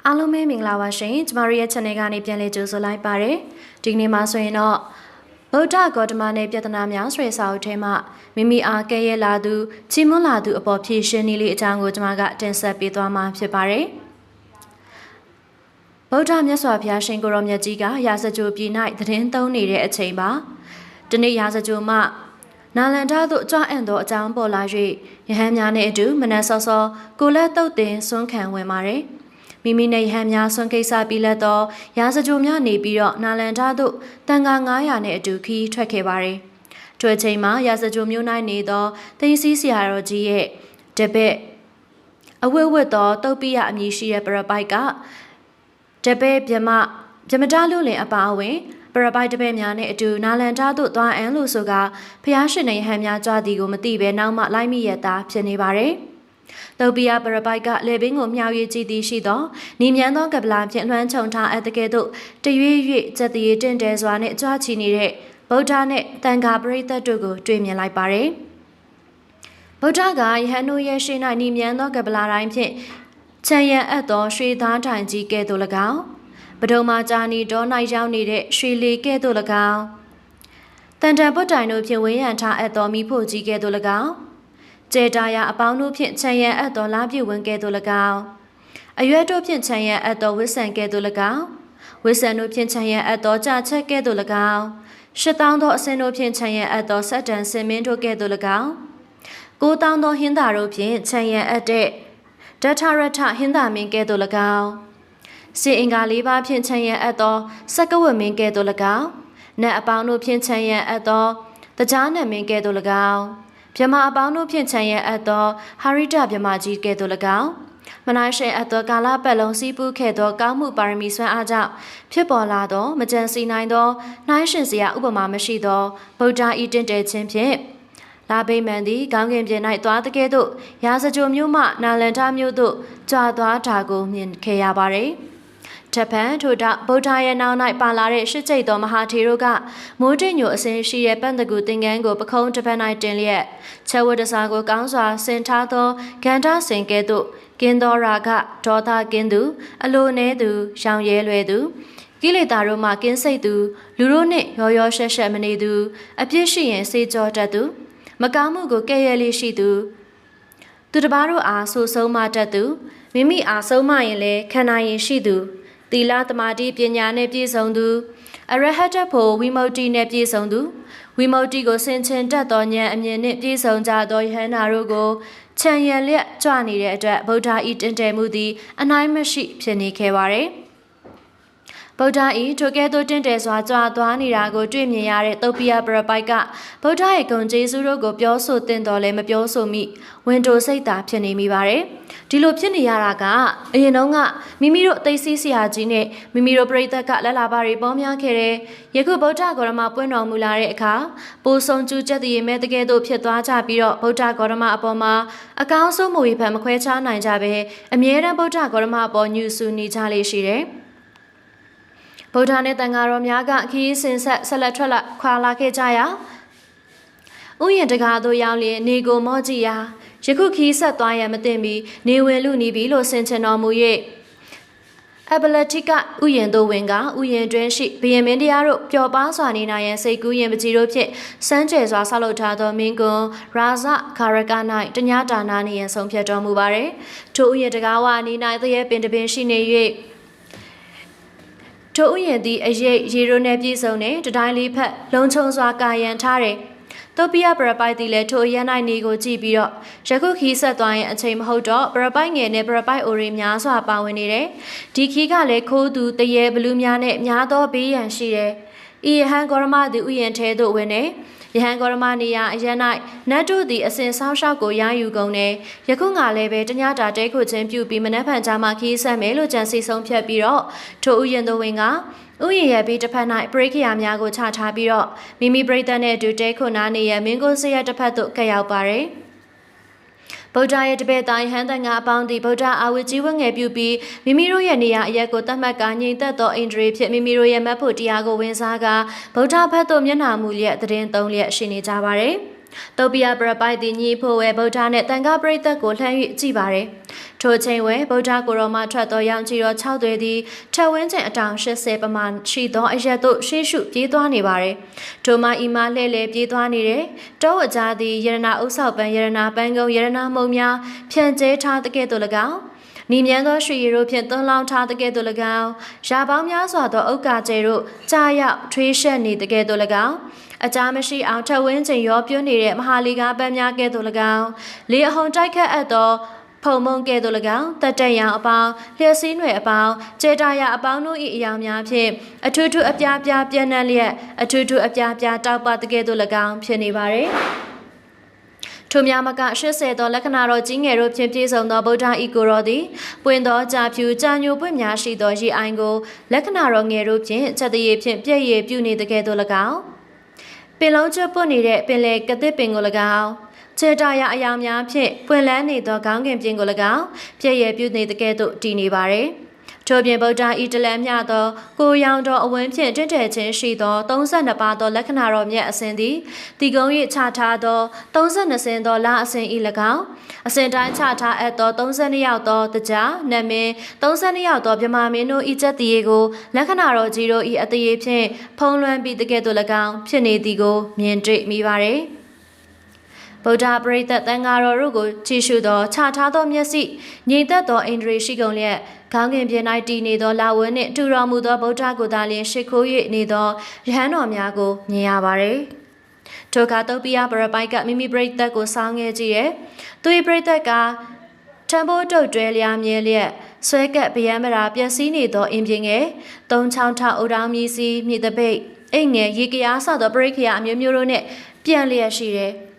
အားလုံးပဲမင်္ဂလာပါရှင်ကျမတို့ရဲ့ channel ကနေပြန်လည်ကြိုဆိုလိုက်ပါတယ်ဒီကနေ့မှာဆိုရင်တော့ဗုဒ္ဓဂေါတမနဲ့ပြဿနာများဆွေစာအုပ်ထဲမှာမိမိအားကဲရဲလာသူချီးမွမ်းလာသူအပေါ်ဖြည့်ရှင်းနည်းလေးအကြောင်းကိုကျမကတင်ဆက်ပေးသွားမှာဖြစ်ပါတယ်ဗုဒ္ဓမြတ်စွာဘုရားရှင်ကိုရောမြတ်ကြီးကရာဇဂိုပြည်၌သတင်းသုံးနေတဲ့အချိန်ပါဒီနေ့ရာဇဂိုမှနာလန္ဒသို့ကြွအံ့သောအကြောင်းပေါ်လာ၍ယဟန်များနှင့်အတူမနက်စောစောကိုလက်တုတ်တင်ဆွမ်းခံဝင်ပါတယ်မိမိနဲ့ယဟန်များဆွမ်းကိစ္စပြီးလက်သောရာဇဂိုများနေပြီးတော့နာလန္ဒသို့တန်ခါ900နဲ့အတူခီးထွက်ခဲ့ပါတယ်ထွက်ချိန်မှာရာဇဂိုမြို့၌နေသောသိန်းစီးဆရာတော်ကြီးရဲ့တပည့်အဝတ်ဝတ်သောတုတ်ပိယအမည်ရှိတဲ့ပရပိုက်ကတပည့်မြမတလူလင်အပါအဝင်ပရပိုက်တပည့်များနဲ့အတူနာလန်ထားသို့သွားအံလို့ဆိုကဖျားရှင်နဲ့ယဟန်များကြွသည်ကိုမသိဘဲနောက်မှလိုက်မိရတာဖြစ်နေပါတယ်။တုတ်ပိယပရပိုက်ကလေပင်ကိုမြှောက်၍ကြည်သည်ရှိသောနီမြန်းသောကပလာဖြင့်လွှမ်းခြုံထားအပ်တဲ့ကဲ့သို့တရွေ့၍စက်တည်တင့်တယ်စွာနဲ့ကြွချီနေတဲ့ဗုဒ္ဓနဲ့တန်ခါပရိသတ်တို့ကိုတွေ့မြင်လိုက်ပါတယ်။ဗုဒ္ဓကယဟန်တို့ရဲ့ရှေ့၌နီမြန်းသောကပလာတိုင်းဖြင့်ချံရံအပ်သောရွှေသားတိုင်ကြီးကဲ့သို့၎င်းပဒုံမာဂျာနီဒေါ၌ရောက်နေတဲ့ရွှေလီကဲ့သို့၎င်းတန်တန်ပုတ်တိုင်တို့ဖြင့်ဝင်းရံထားအပ်သောမိဖို့ကြီးကဲ့သို့၎င်းကျေတာယာအပေါင်းတို့ဖြင့်ချံရံအပ်သောလာပြည့်ဝင်းကဲ့သို့၎င်းအရွက်တို့ဖြင့်ချံရံအပ်သောဝိဆန်ကဲ့သို့၎င်းဝိဆန်တို့ဖြင့်ချံရံအပ်သောကြာချက်ကဲ့သို့၎င်း8000သောအစင်တို့ဖြင့်ချံရံအပ်သောဆက်တန်စင်မင်းတို့ကဲ့သို့၎င်း9000သောဟင်းသားတို့ဖြင့်ချံရံအပ်တဲ့ဒထရထဟင်းသားမင်းကဲ့သို့၎င်းစေအင်္ဂါ၄ပါးဖြင့်ချံရံအပ်သောစက္ကဝတ်မင်းကဲ့သို့၎င်းနတ်အပေါင်းတို့ဖြင့်ချံရံအပ်သောတရားနတ်မင်းကဲ့သို့၎င်းမြမအပေါင်းတို့ဖြင့်ချံရံအပ်သောဟာရိတမြမကြီးကဲ့သို့၎င်းမနာရှေအပ်သောကာလပတ်လုံးစီးပူးခဲ့သောကောင်းမှုပါရမီစွမ်းအားကြောင့်ဖြစ်ပေါ်လာသောမကြံစီနိုင်သောနှိုင်းရှင်စရာဥပမာမရှိသောဗုဒ္ဓဤတင့်တယ်ခြင်းဖြင့်လာဘိမန်သည်ကောင်းကင်ပြင်၌သွားတဲ့ကဲ့သို့ရာဇဂိုမြို့မှနာလန်တာမြို့သို့ကြွားသွားတာကိုမြင်ခဲ့ရပါသည်တပန်ထို့ဗုဒ္ဓရဲ့နောက်၌ပါလာတဲ့ရှစ်ကျိတ်သောမဟာထေတို့ကမိုးတိမ်ညိုအစင်းရှိရဲ့ပန့်တကူသင်္ကန်းကိုပခုံးတစ်ဖက်၌တင်လျက်ချက်ဝတ်တစားကိုကောင်းစွာဆင်ထားသောဂန္ဓစင်ကဲ့သို့ကင်းသောရာဂဒေါသကင်းသူအလိုနည်းသူရောင်ရဲလွယ်သူကိလေသာတို့မှကင်းစိတ်သူလူတို့နှင့်ရောရောရှက်ရှက်မနေသူအပြစ်ရှိရင်စေကြောတတ်သူမကောင်းမှုကိုကဲ့ရဲ့လေးရှိသူသူတစ်ပါးတို့အားဆိုဆုံးမတတ်သူမိမိအားဆုံးမရင်လည်းခံနိုင်ရင်ရှိသူသီလသမာဓိပညာနဲ့ပြည့်စုံသူအရဟတဖို့ဝိမု ക്തി နဲ့ပြည့်စုံသူဝိမု ക്തി ကိုဆင်ခြင်တတ်သောဉာဏ်အမြင်နှင့်ပြည့်စုံကြသောယဟန္တာတို့ကိုခြံရံလျက်ကြွနေတဲ့အတွက်ဗုဒ္ဓဤတင့်တယ်မှုသည်အနိုင်မရှိဖြစ်နေခဲ့ပါသည်ဗုဒ္ဓဤထိုကဲ့သို့တင့်တယ်စွာကြွားသွားနေတာကိုတွေ့မြင်ရတဲ့သုတ်ပိယပရပိုက်ကဗုဒ္ဓရဲ့ဂုဏ်ကျေးဇူးတို့ကိုပြောဆိုတင်တော်လဲမပြောဆိုမိဝင်တိုစိတ်သာဖြစ်နေမိပါတယ်ဒီလိုဖြစ်နေရတာကအရင်တုန်းကမိမိတို့အသိစီးဆရာကြီးနဲ့မိမိတို့ပရိသတ်ကလက်လာပါတွေပေါများခဲ့တယ်ယခုဗုဒ္ဓဂေါရမပွင့်တော်မူလာတဲ့အခါပိုးဆုံးကျူးကျက်တည်မဲ့တကယ်တော့ဖြစ်သွားကြပြီးတော့ဗုဒ္ဓဂေါရမအပေါ်မှာအကောင်းဆုံးမူဝေဖန်မခွဲခြားနိုင်ကြပဲအမြဲတမ်းဗုဒ္ဓဂေါရမအပေါ်ညှူဆူနေကြလေရှိတယ်ဗုဒ္ဓနဲ့တန်ဃာတော်များကခီးစင်ဆက်လက်ထွက်လာခွာလာခဲ့ကြရာဥယျာဉ်တကားသို့ရောက်လျင်နေကိုမော့ကြည့်ရာယခုခီးဆက်သွားရမသိပြီးနေဝင်လူနီးပြီလို့ဆင်ခြင်တော်မူ၍အပလက်တိကဥယျာဉ်သို့ဝင်ကဥယျာဉ်တွင်ရှိဘုရင်မင်းတရားတို့ပျော်ပါစွာနေနိုင်ရန်စိတ်ကူးရင်ပကြီးတို့ဖြင့်စမ်းကြဲစွာဆောက်လုပ်ထားသောမင်းကွန်ရာဇခါရက၌တညတာနာနေရန်ဆုံးဖြတ်တော်မူပါれထိုဥယျာဉ်တကားဝအနီး၌သရဲပင်တပင်ရှိနေ၍ထိုဥယျာဉ်သည်အရေးရေရိုးနှင့်ပြည့်စုံတဲ့တတိုင်းလေးဖက်လုံခြုံစွာကာယံထားတယ်။သုတ်ပိယပရပိုက်သည်လည်းထိုအရန်၌နေကိုကြည့်ပြီးတော့ယခုခီးဆက်သွားရင်အချိန်မဟုတ်တော့ပရပိုက်ငယ်နဲ့ပရပိုက်အိုရီများစွာပါဝင်နေတယ်။ဒီခီးကလည်းခိုးသူတရေဘလူးများနဲ့များသောဘေးရန်ရှိတယ်။ဤယဟန်ဂေါရမသည်ဥယျာဉ်ထဲသို့ဝင်တယ်။ယဟန်ဂေါရမနေရာအရန်၌နတ်တို့သည်အစဉ်ဆောင်းလျှောက်ကိုရယူကုန်တယ်။ယခုငါလည်းပဲတညတာတဲခုချင်းပြုပြီးမနှက်ဖန်ကြားမှခီးဆက်မယ်လို့ကြံစီဆုံးဖြတ်ပြီးတော့ထိုဥယျာဉ်သို့ဝင်ကဥယျာဉ်ရဲ့ဘေးတစ်ဖက်၌ပရိခယာများကိုချထားပြီးတော့မိမိပရိသတ်နဲ့အတူတဲခုနာနေရမင်းကိုစရတစ်ဖက်သို့ကပ်ရောက်ပါရယ်ဗုဒ္ဓရဲ့တပည့်သားဟန်တန်ကအပေါင်းသည်ဗုဒ္ဓအာဝိကြီးဝတ်ငယ်ပြုပြီးမိမိတို့ရဲ့နေရာအရက်ကိုတတ်မှတ်ကငြိမ်သက်သောအိန္ဒြေဖြင့်မိမိတို့ရဲ့မတ်ဖို့တရားကိုဝင်စားကဗုဒ္ဓဘက်သို့မျက်နှာမူလျက်တည်င်းသုံးလျက်ရှိနေကြပါရယ် တုတ်ပြပရပိုက်သည်ညီဖို့ဝဲဗုဒ္ဓနဲ့တန်ခါပရိသတ်ကိုလှမ်း၍ကြည့်ပါတယ်ထိုချိန်ဝဲဗုဒ္ဓကိုရောမထွက်သောရောင်ကြီးတော်6သွေးသည်ထဝင်းကျင်အတောင်80ပမာဏရှိသောအရက်သို့ရှေ့ရှုပြေးသွားနေပါတယ်ထိုမှဤမှလှဲ့လေပြေးသွားနေတဲ့တောအကြားသည်ယရနာဥဆောက်ပန်းယရနာပန်းကုံယရနာမုံများဖြန့်ကျဲထားတဲ့ကဲ့သို့၎င်းနီမြန်းသောရွှေရည်တို့ဖြင့်သွန်းလောင်းထားတဲ့ကဲ့သို့၎င်းရာပေါင်းများစွာသောဥက္ကာကျဲတို့ကြာရောက်ထွေးရှက်နေတဲ့ကဲ့သို့၎င်းအကြမ်းမရှိအောင်ထဝင်းကျင်ရောပြွနေတဲ့မဟာလီကားပန်းများကဲ့သို့၎င်းလေအဟုန်တိုက်ခတ်အပ်သောဖုံမုံကဲ့သို့၎င်းတက်တက်ရောင်အပေါင်းလျှက်စည်းနွယ်အပေါင်းကျေတာရအပေါင်းတို့၏အယောင်များဖြင့်အထူးထူးအပြားပြားပြန့်နှံ့လျက်အထူးထူးအပြားပြားတောက်ပတဲ့ကဲ့သို့၎င်းဖြစ်နေပါれထိုများမက80သောလက္ခဏာတော်ကြီးငယ်တို့ဖြင့်ပြည့်စုံသောဗုဒ္ဓဤကိုယ်တော်သည်ပွင့်သောကြာဖြူကြာညိုပွင့်များရှိသောရေအိုင်ကိုလက္ခဏာတော်ငယ်တို့ဖြင့်ချက်တရည်ဖြင့်ပြည့်ရည်ပြုနေတဲ့ကဲ့သို့၎င်းပင်လုံးကျွတ်ပွင့်နေတဲ့ပင်လေကသစ်ပင်ကို၎င်းခြေတာရအယောင်များဖြင့်ပွင့်လန်းနေသောခေါင်းကင်ပြင်ကို၎င်းပြည့်ရည်ပြုနေတဲ့ကဲ့သို့တည်နေပါれထို့ပြင်ဗုဒ္ဓဤတလန်မြသောကိုရောင်တော်အဝင်းဖြင့်တင့်တယ်ခြင်းရှိသော32ပါးသောလက္ခဏာတော်မြတ်အစဉ်သည်တီကုံ၍ချထားသော32ဆင်းသောလအစဉ်ဤ၎င်းအစဉ်တိုင်းချထားအပ်သော32ယောက်သောတကြားနတ်မင်း32ယောက်သောမြမမင်းတို့ဤချက်တည်းကိုလက္ခဏာတော်ကြီးတို့ဤအတရေဖြင့်ဖုံးလွှမ်းပြီးတကဲ့သို့၎င်းဖြစ်နေသည်ကိုမြင်တွေ့မိပါれဗုဒ္ဓပရိသတ်တန်ဃာတော်တို့ကိုကြည်ရှုသောခြားထားသောမျက်စိညီသက်သောအိန္ဒြေရှိကုန်လျက်ခေါင်းကင်ပြင်၌တည်နေသောလာဝင်းနှင့်တူတော်မူသောဗုဒ္ဓကိုသာလျှင်ရှိခိုး၍နေသောယဟန်တော်များကိုမြင်ရပါれထိုအခါတုတ်ပိယပရပိုက်ကမိမိပရိသတ်ကိုစောင်းခဲ့ကြည့်ရဲ့သူ၏ပရိသတ်ကထံဘိုးတုတ်တွဲလျာမြဲလျက်ဆွဲကပ်ဗျံမရာပျက်စီးနေသောအင်ပြင်ငယ်သုံးချောင်းထအိုတောင်မြည်စီမြစ်တပိတ်အိမ်ငယ်ရေကရားဆောက်သောပရိခရာအမျိုးမျိုးတို့နှင့်ပြန်လျက်ရှိတယ်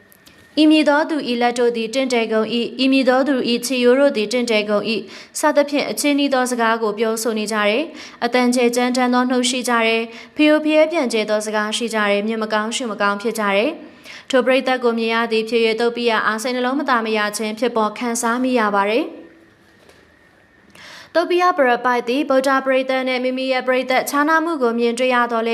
ဤမည်သောသူဤလက်တို့သည်တင့်တယ်ကုန်၏ဤမည်သောသူဤချီရိုးတို့သည်တင့်တယ်ကုန်၏စသဖြင့်အချင်းဤသောစကားကိုပြောဆိုနေကြတယ်အတန်ချေကြမ်းတမ်းသောနှုတ်ရှိကြတယ်ဖျို့ဖျဲပြန်ကျဲသောစကားရှိကြတယ်မြင်မကောင်းရှုမကောင်းဖြစ်ကြတယ်ထိုပရိသတ်ကိုမြင်ရသည်ဖြစ်၍တုတ်ပိယအားစိတ်နှလုံးမသာမရခြင်းဖြစ်ပေါ်ခံစားမိရပါတယ်တုတ်ပိယပရပိုက်သည်ဗုဒ္ဓပရိသတ်နှင့်မိမိရဲ့ပရိသတ်ခြားနာမှုကိုမြင်တွေ့ရတော့လေ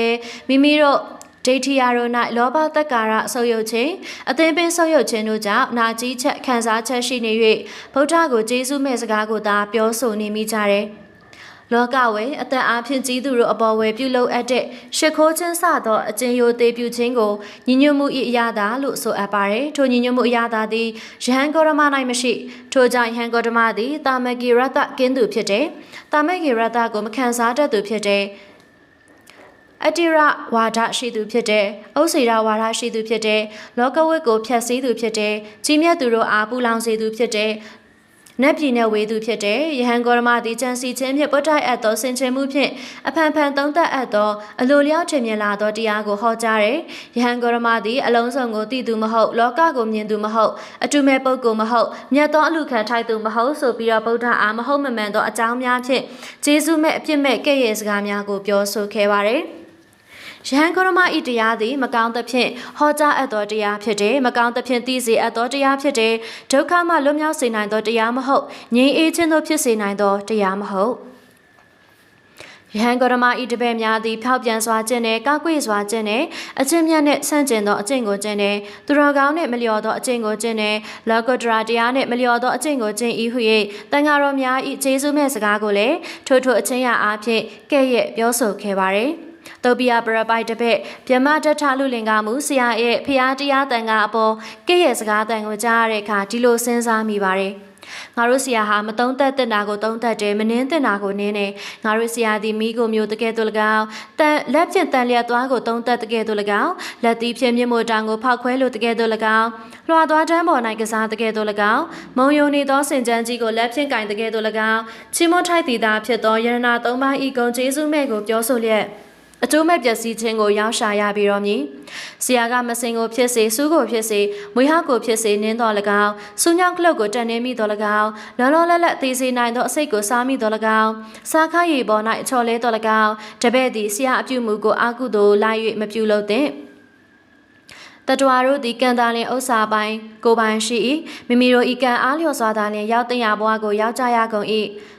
မိမိတို့ဒိဋ္ဌိယတို့၌လောဘတက္ကာရဆုပ်ယုပ်ခြင်းအသင်ပင်ဆုပ်ယုပ်ခြင်းတို့ကြောင့်နာကြီးချက်ခံစားချက်ရှိနေ၍ဗုဒ္ဓကိုကျေးဇူးမဲ့စကားကိုသာပြောဆိုနေမိကြတယ်။လောကဝေအသက်အားဖြင့်ကြီးသူတို့အပေါ်ဝေပြုလုပ်အပ်တဲ့ရှ िख ိုးခြင်းစသောအကျဉ်းယိုသေးပြုခြင်းကိုညီညွတ်မှု၏အရာသာလို့ဆိုအပ်ပါတယ်။ထိုညီညွတ်မှုအရာသာသည်ယဟန်ဂေါရမ၌မရှိထိုကြောင့်ယဟန်ဂေါရမသည်တာမဂိရတကင်းသူဖြစ်တယ်။တာမဂိရတကိုမခံစားတတ်သူဖြစ်တယ်။အတ္တိရဝါဒရှိသူဖြစ်တဲ့။ဥစေရဝါဒရှိသူဖြစ်တဲ့။လောကဝိတ်ကိုဖျက်ဆီးသူဖြစ်တဲ့။ကြီးမြတ်သူတို့အားပူလောင်စေသူဖြစ်တဲ့။နတ်ပြည်နယ်ဝေသူဖြစ်တဲ့။ယဟန်ဂေါရမသည်ကြံစီခြင်းဖြင့်ပုတ်ထိုက်အပ်သောဆင်ခြင်မှုဖြင့်အဖန်ဖန်သုံးသပ်အပ်သောအလိုလျောက်ထင်မြင်လာသောတရားကိုဟောကြားတယ်။ယဟန်ဂေါရမသည်အလုံးစုံကိုသိသူမဟုတ်လောကကိုမြင်သူမဟုတ်အတုမဲ့ပုဂ္ဂိုလ်မဟုတ်မြတ်သောအလူခံထိုက်သူမဟုတ်ဆိုပြီးတော့ဗုဒ္ဓအားမဟုတ်မမှန်သောအကြောင်းများဖြင့်ကျေးဇူးမဲ့အပြစ်မဲ့ကဲ့ရဲ့စကားများကိုပြောဆိုခဲ့ပါတယ်။ယဟန်ဂေါရမဤတရားသည်မကောင်းသဖြင့်ဟောကြားအပ်သောတရားဖြစ်တယ်မကောင်းသဖြင့်သိစေအပ်သောတရားဖြစ်တယ်ဒုက္ခမှလွတ်မြောက်စေနိုင်သောတရားမဟုတ်ငြိမ်းအေးခြင်းတို့ဖြစ်စေနိုင်သောတရားမဟုတ်ယဟန်ဂေါရမဤတပည့်များသည်ဖောက်ပြန်စွာခြင်းနဲ့ကောက်ကွေ့စွာခြင်းနဲ့အချင်းမြတ်နှင့်ဆန့်ကျင်သောအကျင့်ကိုခြင်းနဲ့သူတော်ကောင်းနှင့်မလျော်သောအကျင့်ကိုခြင်းနဲ့လောကုတ္တရာတရားနှင့်မလျော်သောအကျင့်ကိုခြင်းဤဟု၍တန်ဃာတော်များဤကျေးဇူးမဲ့စကားကိုလည်းထို့အချင်းရအားဖြင့်ကဲ့ရဲ့ပြောဆိုခဲ့ပါれတုတ်ပိယပရပိုက်တပည့်မြမတထလူလင်္ကာမူဆရာရဲ့ဖျားတရားတန်ခါအပေါ်ကဲ့ရဲ့စကားတန်ကိုကြားရတဲ့အခါဒီလိုစဉ်းစားမိပါတယ်ငါတို့ဆရာဟာမတုံးသက်တဲ့နာကိုတုံးသက်တယ်မနှင်းတဲ့နာကိုနင်းတယ်ငါတို့ဆရာသည်မိကိုမျိုးတကယ်တို့၎င်းတန်လက်ဖြင့်တန်လျက်သွားကိုတုံးသက်တကယ်တို့၎င်းလက်သီးဖြင့်မြင့်မို့တောင်ကိုဖောက်ခွဲလို့တကယ်တို့၎င်းလွှာသွားတန်းပေါ်၌ကစားတကယ်တို့၎င်းမုံယုံနေသောစင်ကြမ်းကြီးကိုလက်ဖြင့်ကင်တကယ်တို့၎င်းချီမွတ်ထိုက်သည်သာဖြစ်သောယရနာသုံးပါးဤကုံကျေးဇူးမဲ့ကိုပြောဆိုလျက်အကျိုးမဲ့ပျက်စီးခြင်းကိုရောက်ရှာရပြီးတော့မည်ဆရာကမစင်ကိုဖြစ်စေစူးကိုဖြစ်စေမွေဟကိုဖြစ်စေနင်းတော်၎င်းစူးညောင်းကလုတ်ကိုတန်နေမိတော်၎င်းလောလောလတ်လတ်သိစေနိုင်သောအစိတ်ကိုစားမိတော်၎င်းစားခါရီပေါ်၌အချော်လဲတော်၎င်းတပည့်သည်ဆရာအပြုမှုကိုအာကုသို့လိုက်၍မပြုလုပ်သင့်တတဝါတို့သည်ကံတာလင်ဥစ္စာပိုင်းကိုပိုင်ရှိ၏မိမိတို့ဤကံအားလျော်စွာသာလျင်ရောက်တင်ရဘဝကိုရောက်ကြရကုန်၏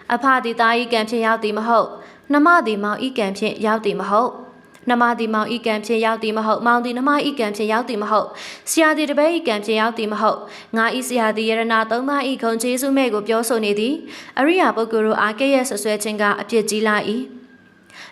အဖသည်သားဤကံဖြင့်ရောက်သည်မဟုတ်နှမသည်မောင်ဤကံဖြင့်ရောက်သည်မဟုတ် နမသည်မောင်ဤကံဖြင့်ရောက်သည်မဟုတ်မောင်သည်နမဤကံဖြင့်ရောက်သည်မဟုတ်ဆရာသည်တပည့်ဤကံဖြင့်ရောက်သည်မဟုတ်ငါဤဆရာသည်ယရနာသုံးပါးဤဂုဏ်ကျေးဇူးမဲ့ကိုပြောဆိုနေသည်အရိယာပုဂ္ဂိုလ်တို့အားကဲ့ရဲ့ဆွဆွဲခြင်းကအပြစ်ကြီးလာ၏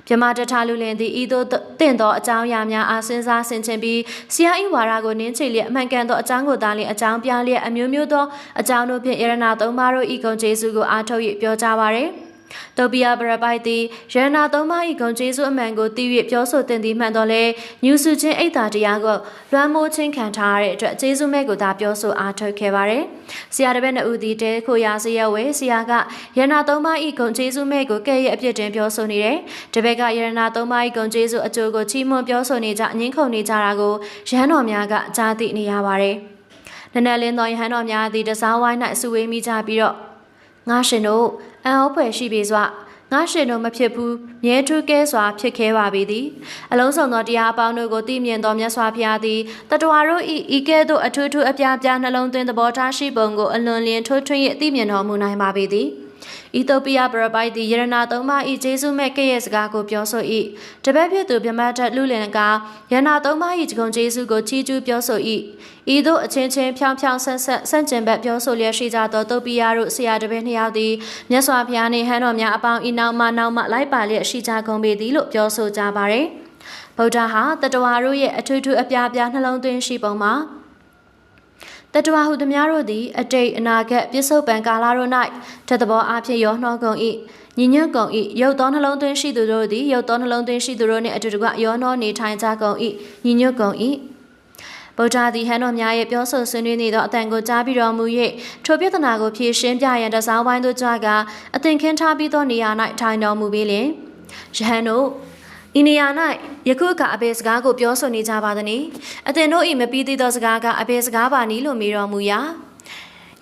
မြမတထလူလင်သည်ဤသို့တင့်သောအကြောင်းအရာများအားစဉ်းစားဆင်ခြင်ပြီးဆရာဤဝါဒကိုနင်းချိလျက်အမှန်ကန်သောအကြောင်းကိုသာလျှင်အကြောင်းပြလျက်အမျိုးမျိုးသောအကြောင်းတို့ဖြင့်ယရနာသုံးပါးတို့ဤဂုဏ်ကျေးဇူးကိုအားထုတ်၍ပြောကြပါရယ်တောပိယပရပိုက်သည်ယရနာသုံးပါး၏ဂုဏ်ကျေးဇူးအမှန်ကိုသိ၍ပြောဆိုတင်သည်မှန်တော်လဲညူစုချင်းအိတ်တာတရားကိုလွှမ်းမိုးခြင်းခံထားရတဲ့အတွက်ကျေးဇူးမဲ့ကိုသာပြောဆိုအားထုတ်ခဲ့ပါတယ်။ဆရာတစ်ပည့်နှစ်ဦးသည်တဲခိုရာစရဝဲဆရာကယရနာသုံးပါး၏ဂုဏ်ကျေးဇူးမဲ့ကိုကဲ့ရဲ့အပြစ်တင်ပြောဆိုနေတယ်။တစ်ပည့်ကယရနာသုံးပါး၏ဂုဏ်ကျေးဇူးအကျိုးကိုချီးမွမ်းပြောဆိုနေကြငင်းခုန်နေကြတာကိုရဟန်းတော်များကကြားသိနေရပါတယ်။နနလင်းသောယဟန်တော်များသည်တစားဝိုင်း၌စုဝေးမိကြပြီးတော့ငါရှင်တို့အံ့ဩဖွယ်ရှိပေစွာငါရှင်တို့မဖြစ်ဘူးမြဲထူးကဲစွာဖြစ်ခဲပါပေသည်အလုံးစုံသောတရားအပေါင်းတို့ကိုသိမြင်သောမြတ်စွာဘုရားသည်တတဝါတို့ဤကဲ့သို့အထူးထူးအပြားပြားနှလုံးသွင်းသဘောထားရှိပုံကိုအလွန်လျင်ထွန်း၍သိမြင်တော်မူနိုင်ပါပေသည်ဤသို့ပိယပရပိုက်သည်ယရနာသုံးပါးဤကျေးဇူးမဲ့ကဲ့ရဲ့စကားကိုပြောဆို၏တပည့်ဖြစ်သူမြမတ်ထလူလင်ကယရနာသုံးပါးဤဂုဏ်ကျေးဇူးကိုချီးကျူးပြောဆို၏ဤသို့အချင်းချင်းဖြောင်းဖြောင်းဆန့်ကျင်ဘက်ပြောဆိုလျက်ရှိကြသောတုတ်ပိယတို့ဆရာတပည့်နှစ်ယောက်သည်မြတ်စွာဘုရားနှင့်ဟန်းတော်များအပေါင်းဤနောက်မှလိုက်ပါလျက်ရှိကြကုန်ပေသည်လို့ပြောဆိုကြပါရယ်ဗုဒ္ဓဟာတတဝါတို့ရဲ့အထူးထူးအပြားပြားနှလုံးသွင်းရှိပုံမှာတတဝါဟုသမျှတို့သည်အတိတ်အနာဂတ်ပြစ္ဆုတ်ပံကာလတို့၌တသဘောအဖြစ်ရောနှောကုန်၏ညီညွတ်ကုန်၏ရုပ်သောနှလုံးသွင်းရှိသူတို့သည်ရုပ်သောနှလုံးသွင်းရှိသူတို့နှင့်အတူတကွရောနှောနေထိုင်ကြကုန်၏ညီညွတ်ကုန်၏ဗုဒ္ဓသည်ဟန်တော်များရဲ့ပြောဆိုဆွေးနွေးနေသောအတန်ကိုကြားပြီးတော်မူ၍ထိုပြဿနာကိုဖြေရှင်းပြရန်တစားဝိုင်းသို့ကြွကအသင်ခင်းထားပြီးသောနေရာ၌ထိုင်တော်မူပြီးလျှင်ယဟန်တို့ဤနေရာ၌ယခုကအဘယ်စကားကိုပြောဆိုနေကြပါသနည်းအသင်တို့၏မပြီးသေးသောစကားကအဘယ်စကားပါနည်းလို့မေးတော်မူရ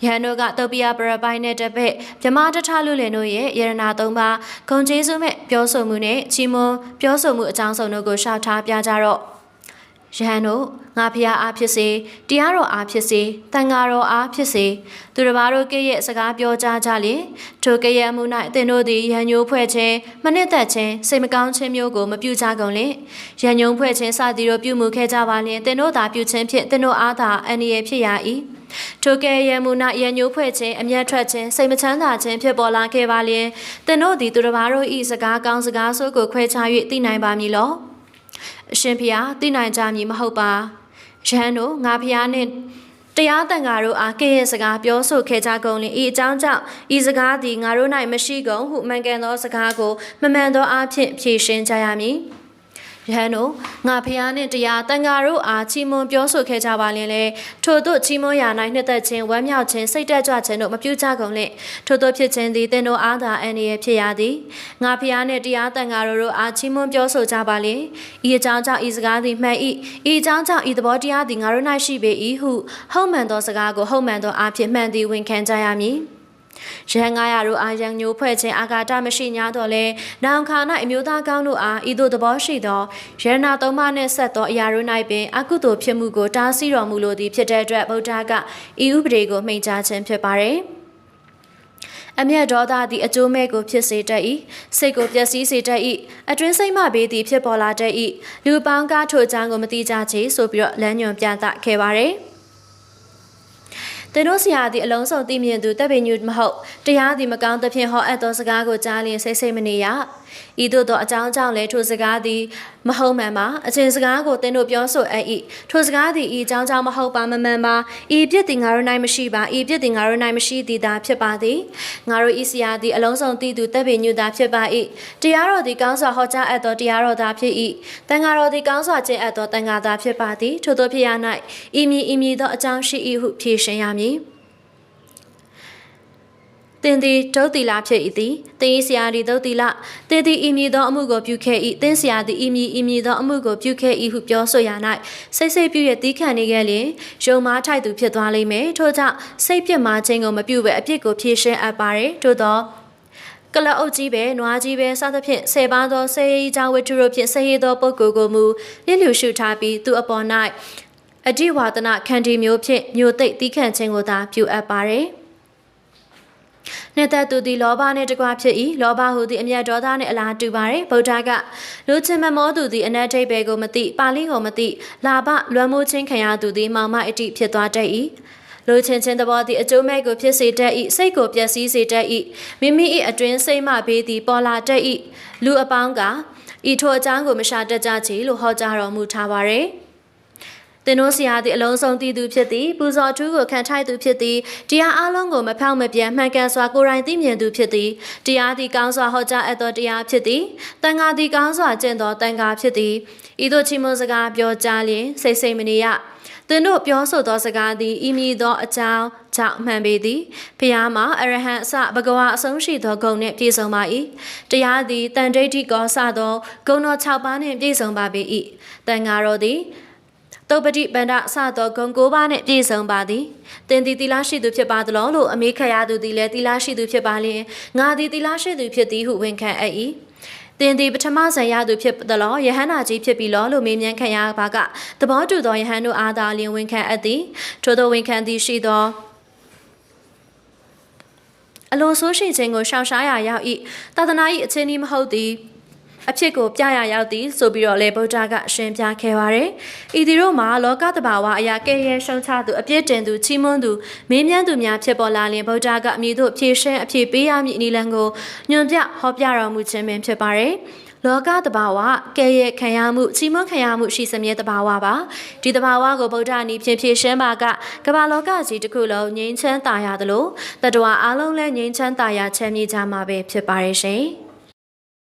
ာယဟန်တို့ကတုတ်ပိယပရပိုင်နှင့်တပည့်မြမတထလူလင်တို့ရဲ့ယရနာသုံးပါးဂုဏ်ကျေးဇူးမဲ့ပြောဆိုမှုနဲ့ချီးမွမ်းပြောဆိုမှုအကြောင်းစုံတို့ကိုရှောက်ထားပြကြတော့ယဟန်တို့ငါဖျားအားဖြစ်စေတရားတော်အားဖြစ်စေတန်ဃာတော်အားဖြစ်စေသူတစ်ပါးတို့ကဲ့ရဲ့စကားပြောကြကြလေထိုကဲ့ရဲ့မှု၌သင်တို့သည်ရန်ညိုးဖွဲ့ခြင်းမနစ်သက်ခြင်းစိတ်မကောင်းခြင်းမျိုးကိုမပြုကြကုန်လေရန်ညုံဖွဲ့ခြင်းစသည်တို့ပြုမှုခဲ့ကြပါလျင်သင်တို့သာပြုခြင်းဖြင့်သင်တို့အားသာအန္တရာယ်ဖြစ်ရ၏ထိုကဲ့ရဲ့မှု၌ရန်ညိုးဖွဲ့ခြင်းအမျက်ထွက်ခြင်းစိတ်မချမ်းသာခြင်းဖြစ်ပေါ်လာခဲ့ပါလျင်သင်တို့သည်သူတစ်ပါးတို့၏စကားကောင်းစကားဆိုးကိုခွဲခြား၍သိနိုင်ပါမည်လောအရှင်ဖျားသိနိုင်ကြမည်မဟုတ်ပါယဟန်တို့ငါဖျားနှင့်တရားတန်ဃာတို့အားကဲ့ရဲ့စကားပြောဆိုခဲ့ကြကုန်လင်ဤအကြောင်းကြောင့်ဤစကားသည်ငါတို့၌မရှိကုန်ဟုမှန်ကန်သောစကားကိုမမှန်သောအားဖြင့်ဖြေရှင်းကြရမည်ယဟန်တို့ငါဖျားနှင့်တရားတန်ဃာတို့အားချီးမွမ်းပြောဆိုခဲ့ကြပါလင်လေထို့သို့ချီးမွမ်းရာ၌နှစ်သက်ခြင်းဝမ်းမြောက်ခြင်းစိတ်တက်ကြွခြင်းတို့မပြုကြကုန်လေထို့သို့ဖြစ်ခြင်းသည်သင်တို့အားသာအန္တရာယ်ဖြစ်ရသည်ငါဖျားနှင့်တရားတန်ဃာတို့အားချီးမွမ်းပြောဆိုကြပါလေဤအကြောင်းကြောင့်ဤစကားသည်မှန်၏ဤအကြောင်းကြောင့်ဤသဘောတရားသည်ငါတို့၌ရှိပေ၏ဟုဟုတ်မှန်သောစကားကိုဟုတ်မှန်သောအားဖြင့်မှန်သည်ဝန်ခံကြရမည်ရဟန်းငါရတို့အာယံညိုဖွဲ့ခြင်းအာဃာတမရှိ냐တော့လဲနောင်ခါ၌အမျိုးသားကောင်းတို့အားဤသို့သဘောရှိသောယရနာသုံးပါးနှင့်ဆက်သောအရာတို့၌ပင်အကုသိုလ်ဖြစ်မှုကိုတားဆီးတော်မူလိုသည်ဖြစ်တဲ့အတွက်ဗုဒ္ဓကဤဥပဒေကိုမိန့်ကြားခြင်းဖြစ်ပါれအမျက်ဒေါသသည်အကျိုးမဲ့ကိုဖြစ်စေတတ်၏စိတ်ကိုပျက်စီးစေတတ်၏အတွင်းစိတ်မှဘေးသည်ဖြစ်ပေါ်လာတတ်၏လူပေါင်းကားထိုအကြောင်းကိုမသိကြချေဆိုပြီးတော့လမ်းညွှန်ပြသခဲ့ပါれသင်တို့ဆရာသည်အလုံးစုံသိမြင်သူတပ်ပင်ညူမဟုတ်တရားသည်မကောင်းသဖြင့်ဟောအပ်သောစကားကိုကြားလျင်စိတ်မနေရဤသို့သောအကြောင်းကြောင့်လည်းထိုစကားသည်မဟုတ်မှန်ပါအချင်းစကားကိုသင်တို့ပြောဆိုအပ်၏ထိုစကားသည်ဤအကြောင်းကြောင့်မဟုတ်ပါမမှန်ပါဤပြစ်သည်ငါတို့၌မရှိပါဤပြစ်သည်ငါတို့၌မရှိသည်သာဖြစ်ပါသည်ငါတို့ဤဆရာသည်အလုံးစုံသိသူတပ်ပင်ညူသာဖြစ်ပါ၏တရားတော်သည်ကောင်းစွာဟောကြားအပ်သောတရားတော်သာဖြစ်၏တန်ဃာတော်သည်ကောင်းစွာကျင့်အပ်သောတန်ဃာသာဖြစ်ပါသည်ထို့သောဖြစ်ရ၌ဤမည်သောအကြောင်းရှိ၏ဟုဖြေရှင်းရမည်သင်သည်ဒုတ်တိလဖြစ်၏သည်သင်၏ဆရာသည်ဒုတ်တိလသင်သည်ဤမည်သောအမှုကိုပြုခဲ့၏သင်ဆရာသည်ဤမည်သောအမှုကိုပြုခဲ့၏ဟုပြောဆိုရ၌စိတ်ပြုရသီးခံနေခဲ့လျင်ယုံမားထိုက်သူဖြစ်သွားလိမ့်မယ်ထို့ကြောင့်စိတ်ပြစ်မှားခြင်းကိုမပြုဘဲအပြစ်ကိုဖြေရှင်းအပ်ပါれထို့သောကလအုပ်ကြီးပဲနွားကြီးပဲစသဖြင့်10ပါးသောဆေးရေးကြောင့်ဝတ္ထုတို့ဖြင့်ဆေးရေးသောပုဂ္ဂိုလ်ကိုမူလျှို့ရှုထားပြီးသူအပေါ်၌အဓိဝါဒနာခန္တီမျိုးဖြင့်မျိုးသိပ်သီးခံခြင်းကိုသာပြုအပ်ပါれနှစ်သက်သူသည်လောဘနှင့်တကွဖြစ်၏လောဘဟုသည်အမျက်ဒေါသနှင့်အလားတူပါれဗုဒ္ဓကလူချင်းမမောသူသည်အနတ်ထိပ်ပဲကိုမသိပါဠိကိုမသိလာဘလွမ်းမိုးခြင်းခံရသူသည်မောင်မအတိဖြစ်သွားတတ်၏လူချင်းချင်းသဘောသည်အကျိုးမဲ့ကိုဖြစ်စေတတ်၏စိတ်ကိုပျက်စီးစေတတ်၏မိမိ၏အတွင်းစိတ်မှဘေးသည်ပေါ်လာတတ်၏လူအပေါင်းကဤထိုအကြောင်းကိုမရှာတတ်ကြချေလို့ဟောကြားတော်မူထားပါれသင်တို့ဆရာသည်အလုံးစုံတည်သူဖြစ်သည်ပူဇော်ထူးကိုခံထိုက်သူဖြစ်သည်တရားအလုံးကိုမဖောက်မပြန်မှန်ကန်စွာကိုယ်တိုင်သိမြင်သူဖြစ်သည်တရားသည်ကောင်းစွာဟောကြားအပ်သောတရားဖြစ်သည်တန်ခါသည်ကောင်းစွာကျင့်သောတန်ခါဖြစ်သည်ဤသို့ချီးမွမ်းစကားပြောကြားလျင်စိတ်မနေရသင်တို့ပြောဆိုသောစကားသည်ဤမည်သောအကြောင်းကြောင့်မှန်ပေသည်ဖျားမှာအရဟံအစဘဂဝါအဆုံးရှိသောဂုဏ်နှင့်ပြည့်စုံပါ၏တရားသည်တန်ဋိဋ္ဌိကောစသောဂုဏ်တော်6ပါးနှင့်ပြည့်စုံပါပေ၏တန်ခါတော်သည်တုပ္ပတိပန္ဒစသောဂုံ9ပါးနှင့်ပြည့်စုံပါသည်သင်သည်သီလရှိသူဖြစ်ပါသလားလို့အမေခရသူသည်လည်းသီလရှိသူဖြစ်ပါလျင်ငါသည်သီလရှိသူဖြစ်သည်ဟုဝန်ခံအပ်၏သင်သည်ပထမဆံရသူဖြစ်သလားယဟန္တာကြီးဖြစ်ပြီလို့မေးမြန်းခံရပါကသဘောတူသောယဟန်တို့အားသာလျင်ဝန်ခံအပ်သည်ထို့သောဝန်ခံသည်ရှိသောအလိုဆိုးရှိခြင်းကိုရှောင်ရှားရာရောက်၏သာသနာ၏အချင်းဤမဟုတ်သည်အဖြစ်ကိုပြရရောက်သည်ဆိုပြီးတော့လေဗုဒ္ဓကအရှင်ပြခဲ့ပါတယ်။ဤဒီတို့မှာလောကတဘာဝအရာကဲရဲရှုံချသူအပြစ်တင်သူချီးမွမ်းသူမင်းမြန်းသူများဖြစ်ပေါ်လာလျင်ဗုဒ္ဓကအမည်တို့ဖြည့်ရှင်းအဖြစ်ပေးရမည့်ဤလန်ကိုညွန်ပြဟောပြတော်မူခြင်းပင်ဖြစ်ပါတယ်။လောကတဘာဝကဲရဲခံရမှုချီးမွမ်းခံရမှုရှိစမြဲတဘာဝပါဒီတဘာဝကိုဗုဒ္ဓအနည်းဖြင့်ဖြည့်ရှင်းပါကကမ္ဘာလောကကြီးတစ်ခုလုံးငြိမ်းချမ်းသာရသလိုတတဝါအလုံးလည်းငြိမ်းချမ်းသာရချမ်းမြေကြမှာပဲဖြစ်ပါရဲ့ရှင်။